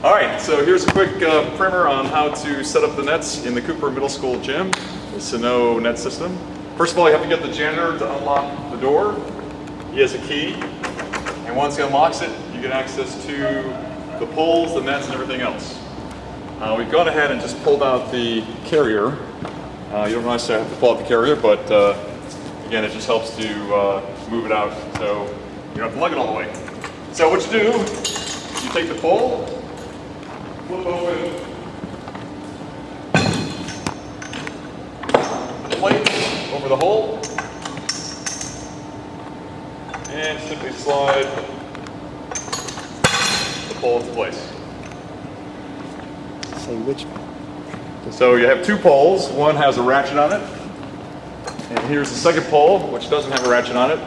All right, so here's a quick primer on how to set up the nets in the Cooper Middle School gym, the Sano net system. First of all, you have to get the janitor to unlock the door. He has a key, and once he unlocks it, you get access to the poles, the nets, and everything else. We've gone ahead and just pulled out the carrier. You don't necessarily have to pull out the carrier, but again, it just helps to move it out so you don't have to lug it all the way. So what you do, you take the pole, flip open the plate over the hole, and simply slide the pole into place. Say which? So you have two poles. One has a ratchet on it, and here's the second pole, which doesn't have a ratchet on it,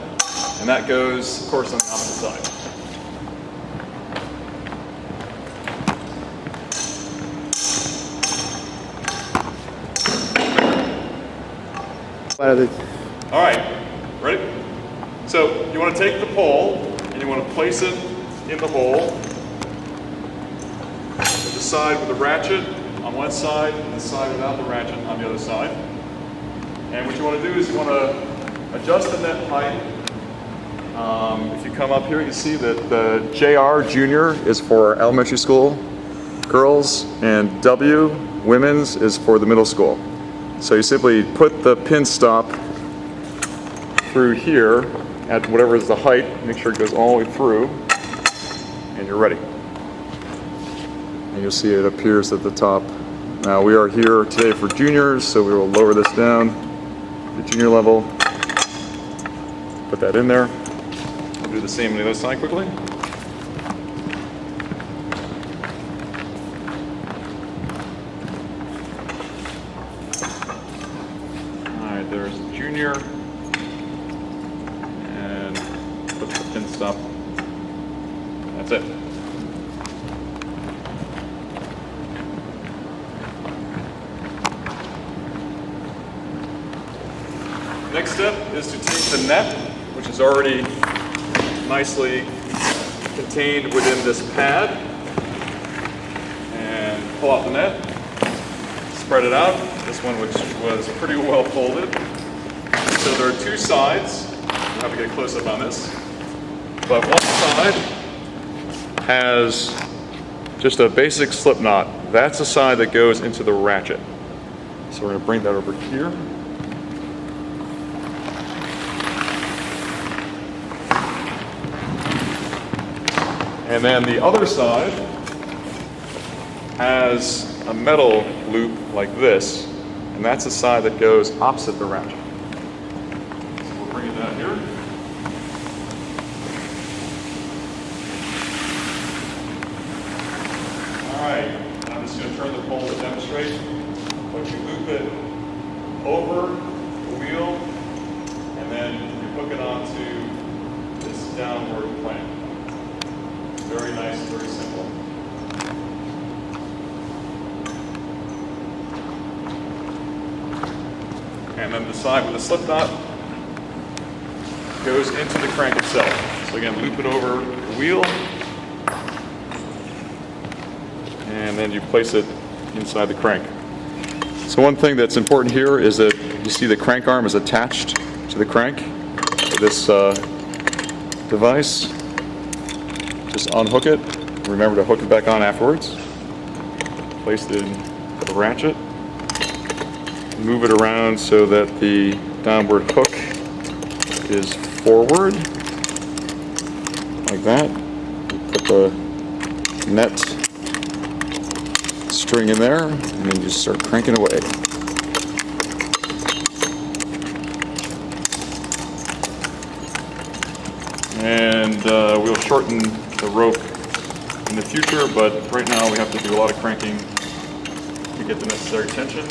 and that goes, of course, on the opposite side. All right, ready? So you want to take the pole and you want to place it in the hole. The side with the ratchet on one side and the side without the ratchet on the other side. And what you want to do is you want to adjust the net height. If you come up here, you can see that the JR Junior is for elementary school girls and W Women's is for the middle school. So you simply put the pin stop through here at whatever is the height, make sure it goes all the way through, and you're ready. And you'll see it appears at the top. Now we are here today for juniors, so we will lower this down to junior level. Put that in there. We'll do the same on the other side quickly. Alright, there's junior. And put the pin stop. That's it. Next step is to take the net, which is already nicely contained within this pad, and pull out the net, spread it out. This one which was pretty well folded. So there are two sides. We'll have to get a close up on this. But one side has just a basic slip knot. That's the side that goes into the ratchet. So we're going to bring that over here. And then the other side has a metal loop like this, and that's the side that goes opposite the ratchet. So we'll bring it down here. All right, I'm just going to turn the pole to demonstrate. But you loop it over the wheel, and then you hook it onto this downward plank. Very nice, very simple. And then the side with the slip knot goes into the crank itself. So again, loop it over the wheel, and then you place it inside the crank. So one thing that's important here is that you see the crank arm is attached to the crank with this device. Just unhook it. Remember to hook it back on afterwards. Place it in the ratchet. Move it around so that the downward hook is forward, like that. You put the net string in there, and then just start cranking away. And we'll shorten the rope in the future, but right now we have to do a lot of cranking to get the necessary tension.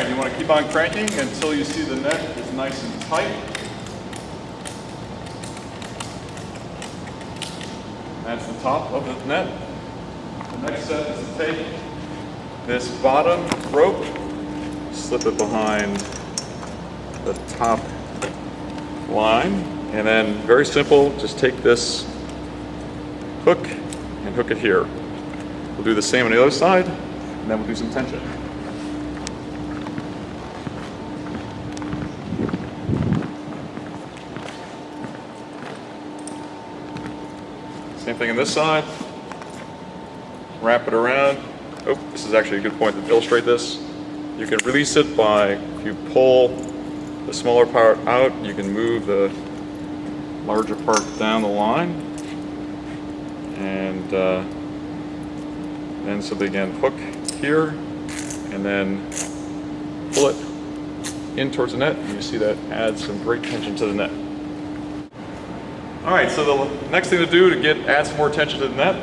right, you want to keep on cranking until you see the net is nice and tight. That's the top of the net. The next step is to take this bottom rope, slip it behind the top line, and then very simple, just take this hook and hook it here. We'll do the same on the other side, and then we'll do some tension. Same thing on this side. Wrap it around. Oh, this is actually a good point to illustrate this. You can release it by, if you pull the smaller part out, you can move the larger part down the line. And then simply again hook here and then pull it in towards the net. And you see that adds some great tension to the net. All right, so the next thing to do to add some more tension to the net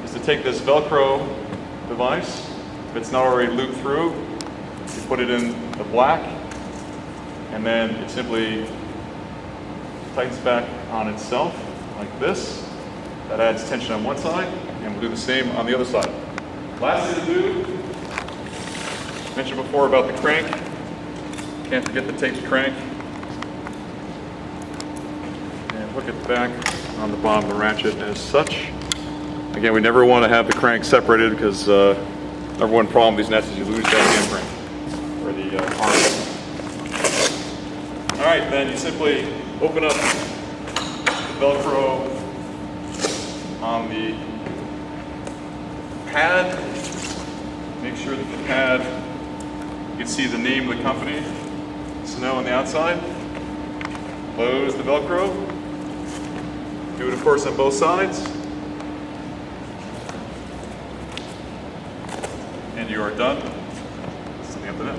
is to take this Velcro device. If it's not already looped through, you put it in the black, and then it simply tightens back on itself like this. That adds tension on one side, and we'll do the same on the other side. Last thing to do, mentioned before about the crank. Can't forget the taped crank. And hook it back on the bottom of the ratchet as such. Again, we never want to have the crank separated because number one problem with these nets is you lose that handbrake or the arm. All right, then you simply open up the Velcro on the pad. Make sure that the pad, you can see the name of the company, Snow on the outside. Close the Velcro. Do it, of course, on both sides. And you are done. Setting up the net.